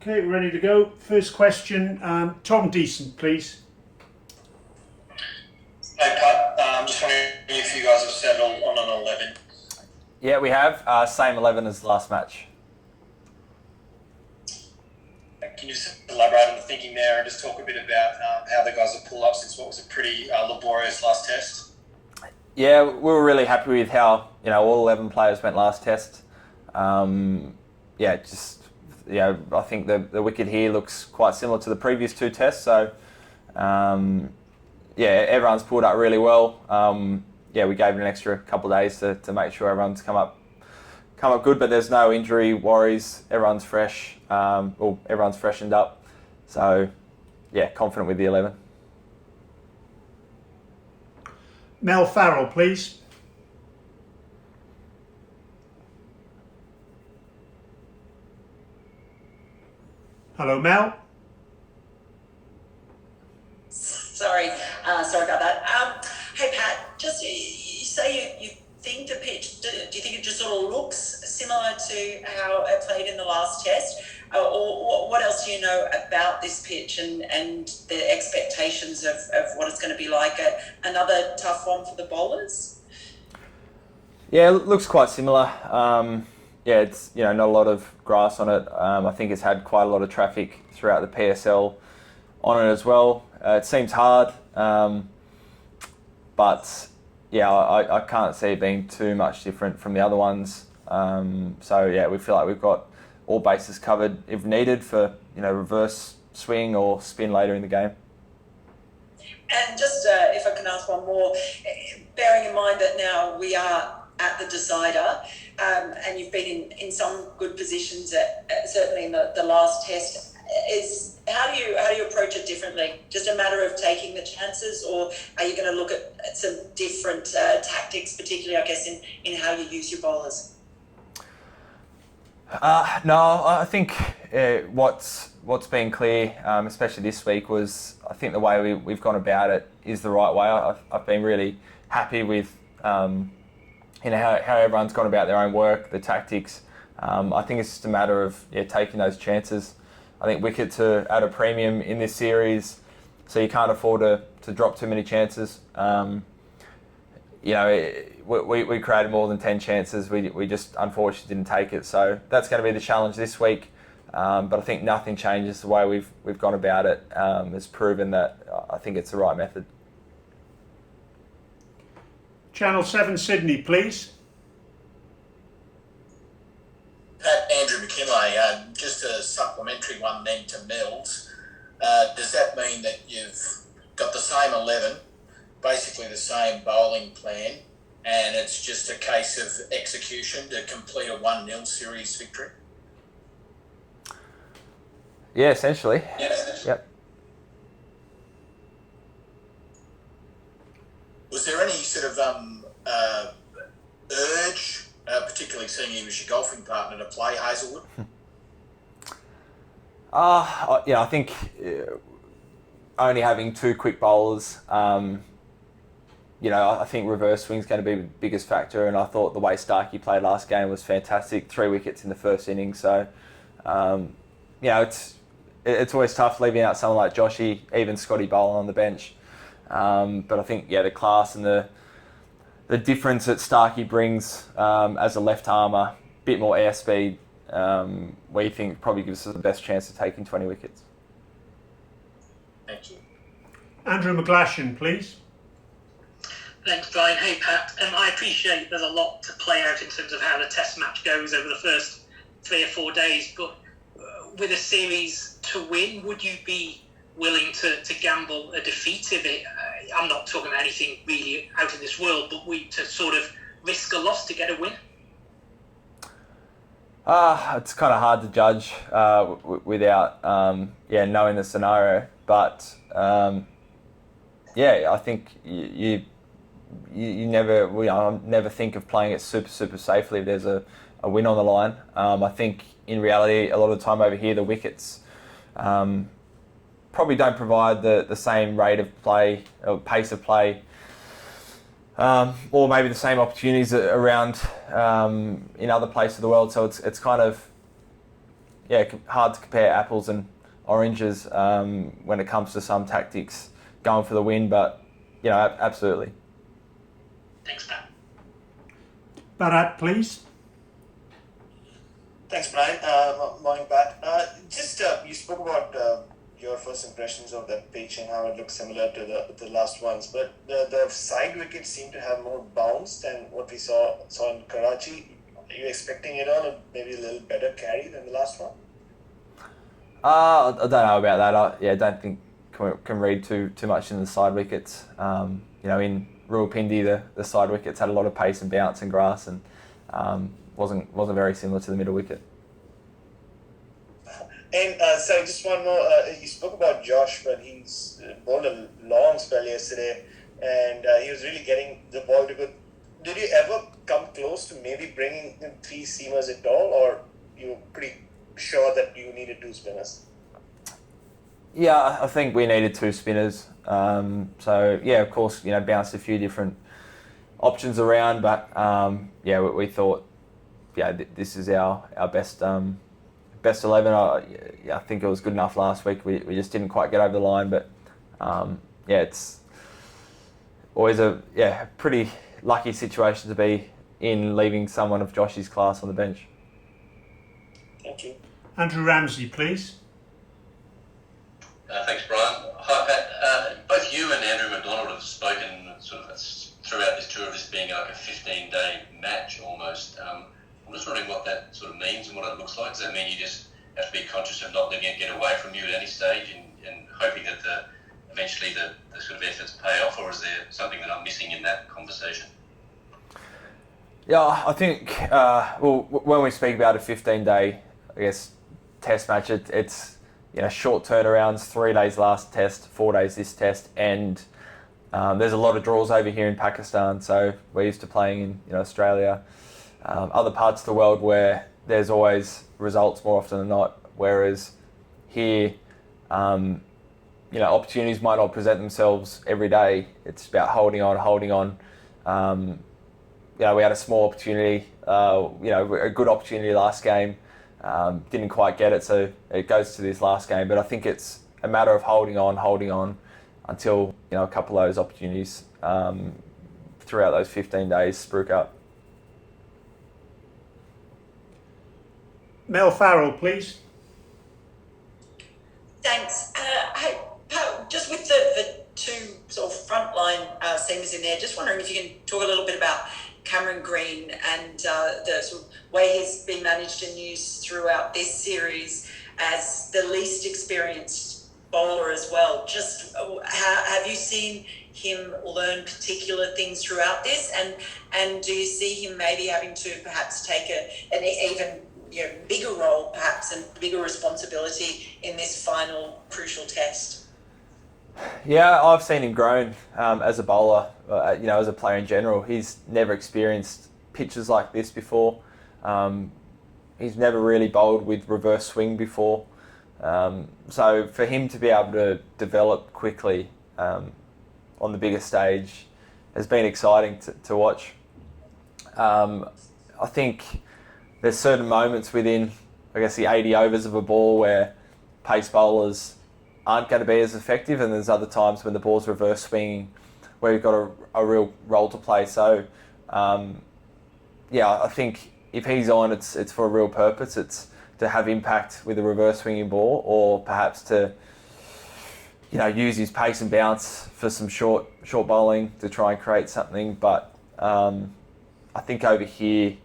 Okay, ready to go. First question, Tom Decent, please. Hey Pat, I'm just wondering if you guys have settled on an 11. Yeah, we have. Same 11 as last match. Can you just elaborate on the thinking there and just talk a bit about how the guys have pulled up since what was a pretty laborious last test? Yeah, we were really happy with how all 11 players went last test. I think the wicket here looks quite similar to the previous two tests. So, everyone's pulled up really well. We gave it an extra couple of days to make sure everyone's come up good, but there's no injury worries. Everyone's fresh. Everyone's freshened up. So, confident with the 11. Mel Farrell, please. Hello, Mel. Sorry about that. Hey Pat, just you say you think the pitch. Do you think it just sort of looks similar to how it played in the last test, or what else do you know about this pitch and the expectations of what it's going to be like? Another tough one for the bowlers. Yeah, it looks quite similar. It's not a lot of grass on it. I think it's had quite a lot of traffic throughout the PSL on it as well. It seems hard, but I can't see it being too much different from the other ones. We feel like we've got all bases covered if needed for reverse swing or spin later in the game. And just if I can ask one more, bearing in mind that now we are at the decider, and you've been in some good positions certainly in the last test. How do you approach it differently? Just a matter of taking the chances, or are you going to look at some different tactics, particularly I guess in how you use your bowlers? No, I think what's been clear, especially this week, was I think the way we've gone about it is the right way. I've been really happy with how everyone's gone about their own work, the tactics. I think it's just a matter of taking those chances. I think wickets are at a premium in this series, so you can't afford to drop too many chances. We created more than 10 chances. We just unfortunately didn't take it. So that's going to be the challenge this week. But I think nothing changes the way we've gone about it. It's proven that I think it's the right method. Channel 7 Sydney, please. Pat, Andrew McKinlay, just a supplementary one then to Mills. Does that mean that you've got the same 11, basically the same bowling plan, and it's just a case of execution to complete a 1-0 series victory? Yeah, essentially. Yep. Was there any sort of urge, particularly seeing he was your golfing partner, to play Hazelwood? I think only having two quick bowlers, I think reverse swing's going to be the biggest factor, and I thought the way Starkey played last game was fantastic. 3 wickets in the first innings, so it's always tough leaving out someone like Joshy, even Scotty Boland on the bench. But I think the class and the difference that Starkey brings as a left armour, bit more airspeed, we think probably gives us the best chance of taking 20 wickets. Thank you. Andrew McGlashan, please. Thanks, Brian. Hey, Pat. I appreciate there's a lot to play out in terms of how the test match goes over the first 3 or 4 days, but with a series to win, would you be willing to gamble a defeat if it? I'm not talking about anything really out of this world, but to sort of risk a loss to get a win? It's kind of hard to judge without knowing the scenario. But I think you never think of playing it super safely if there's a win on the line. I think in reality, a lot of the time over here, the wickets probably don't provide the same rate of play or pace of play, or maybe the same opportunities around in other places of the world. So it's kind of hard to compare apples and oranges when it comes to some tactics going for the win, but absolutely. Thanks, Pat. Bharat, please. Thanks, Brian. Morning, Pat. You spoke about your first impressions of that pitch and how it looks similar to the last ones, but the side wickets seem to have more bounce than what we saw in Karachi. Are you expecting it on maybe a little better carry than the last one? I don't know about that. I don't think can read too much in the side wickets. In Rawalpindi, the side wickets had a lot of pace and bounce and grass, and wasn't very similar to the middle wicket. And sorry, just one more. You spoke about Josh, but he's bowled a long spell yesterday, and he was really getting the ball to good. Did you ever come close to maybe bringing in 3 seamers at all, or you were pretty sure that you needed 2 spinners? Yeah, I think we needed 2 spinners. Of course, bounced a few different options around, but we thought, this is our best 11. I think it was good enough last week. We just didn't quite get over the line, but it's always a pretty lucky situation to be in, leaving someone of Josh's class on the bench. Thank you. Andrew Ramsey, please. Thanks, Brian. Hi, Pat. Both you and Andrew McDonald have spoken sort of throughout this tour of this being like a 15-day match almost. I'm just wondering what that sort of means and what it looks like. Does that mean you just have to be conscious of not letting it get away from you at any stage and hoping that eventually the sort of efforts pay off, or is there something that I'm missing in that conversation? Yeah, I think when we speak about a 15-day, test match, it's short turnarounds, 3 days last test, 4 days this test, and there's a lot of draws over here in Pakistan, so we're used to playing in Australia, other parts of the world where there's always results more often than not, whereas here, opportunities might not present themselves every day. It's about holding on. We had a small opportunity, a good opportunity last game. Didn't quite get it, so it goes to this last game. But I think it's a matter of holding on until a couple of those opportunities throughout those 15 days spruik up. Mel Farrell, please. Thanks. Hey, Pat, just with the 2 sort of frontline seamers in there, just wondering if you can talk a little bit about Cameron Green and the sort of way he's been managed and used throughout this series as the least experienced bowler as well. Just have you seen him learn particular things throughout this, and do you see him maybe having to perhaps take an even bigger role perhaps and bigger responsibility in this final crucial test? Yeah, I've seen him grown as a bowler, as a player in general. He's never experienced pitches like this before. He's never really bowled with reverse swing before. So for him to be able to develop quickly on the bigger stage has been exciting to watch. I think there's certain moments within, the 80 overs of a ball where pace bowlers aren't going to be as effective, and there's other times when the ball's reverse swinging where you've got a real role to play. So, I think if he's on, it's for a real purpose. It's to have impact with a reverse swinging ball, or perhaps to use his pace and bounce for some short bowling to try and create something. But I think over here,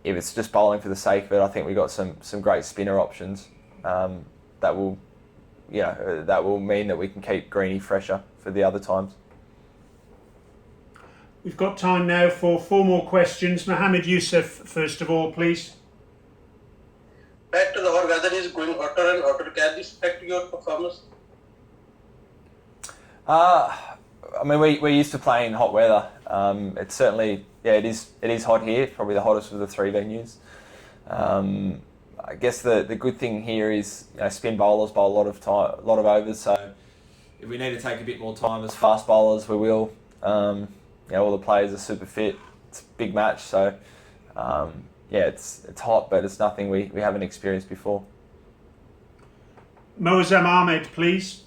if it's just bowling for the sake of it, I think we got some great spinner options that will mean that we can keep Greenie fresher for the other times. We've got time now for 4 more questions. Mohammed Yusuf, first of all, please. Back to the hot weather is going hotter and hotter. Can this affect your performance? We're used to playing hot weather. It's certainly, it is hot here. It's probably the hottest of the 3 venues. I guess the good thing here is spin bowlers bowl a lot of overs. So if we need to take a bit more time as fast bowlers, we will. All the players are super fit. It's a big match, so it's hot, but it's nothing we haven't experienced before. Moazem Ahmed, please.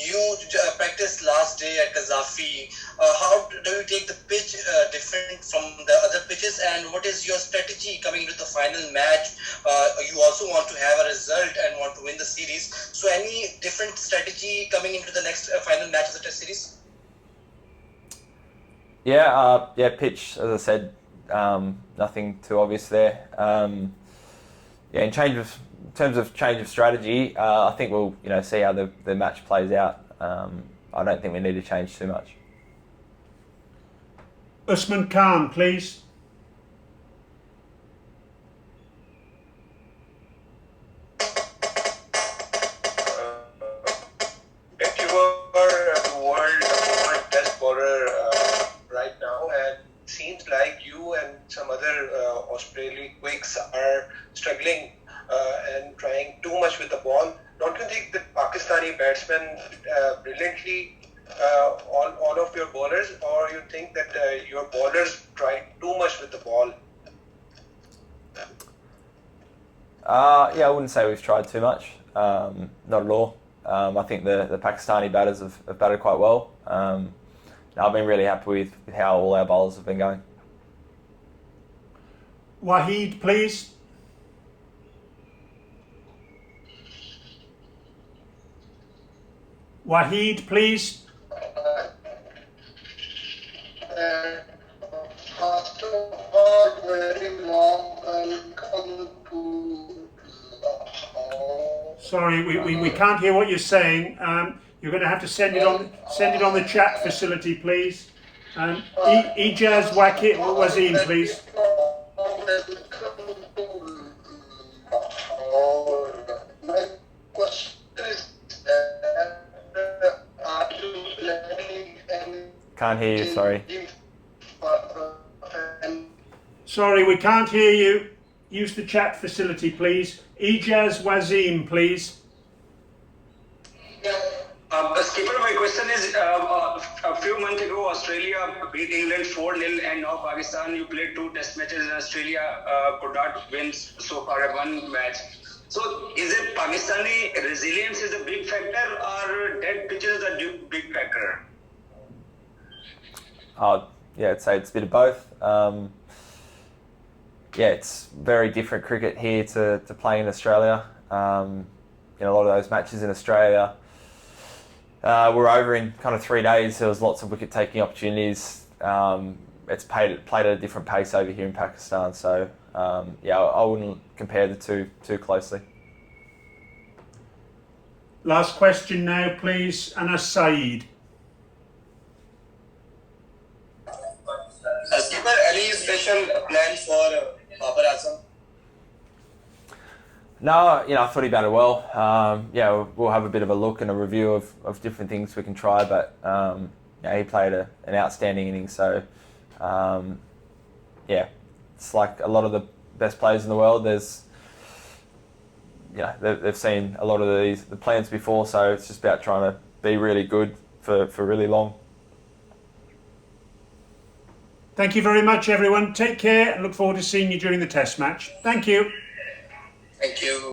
You practiced last day at Kazafi. How do you take the pitch different from the other pitches, and what is your strategy coming into the final match? You also want to have a result and want to win the series. So, any different strategy coming into the next final match of the Test series? Yeah, pitch, as I said, nothing too obvious there. In terms of change of strategy, I think we'll see how the match plays out. I don't think we need to change too much. Usman Khan, please. If you were the world number one test bowler right now, and seems like you and some other Australian quicks are struggling and trying too much with the ball, don't you think that Pakistani batsmen brilliantly all of your bowlers, or you think that your bowlers try too much with the ball? I wouldn't say we've tried too much. Not at all. I think the Pakistani batters have batted quite well. I've been really happy with how all our bowlers have been going. Waheed, please. Waheed, please. After a very long welcome to Lahore. Sorry, we can't hear what you're saying. You're going to have to send it on the chat facility, please. Ijaz Wazim, please. My question is, are you planning any? Can't hear you, sorry. Sorry, we can't hear you. Use the chat facility, please. Ijaz Wazim, please. Skipper, my question is, a few months ago, Australia beat England 4-0, and now Pakistan, you played 2 test matches, and Australia could not win so far one match. So, is it Pakistani resilience is a big factor, or dead pitches are a big factor? I'd say it's a bit of both. It's very different cricket here to playing in Australia. A lot of those matches in Australia were over in kind of 3 days. There was lots of wicket-taking opportunities. It's played at a different pace over here in Pakistan. So, I wouldn't compare the two too closely. Last question now, please. Anas Saeed. Skipper, any special plan for Babar Azam? No, I thought he batted well. We'll have a bit of a look and a review of different things we can try, but he played an outstanding inning. So, it's like a lot of the best players in the world. They've seen a lot of the plans before, so it's just about trying to be really good for really long. Thank you very much, everyone. Take care and look forward to seeing you during the test match. Thank you. Thank you.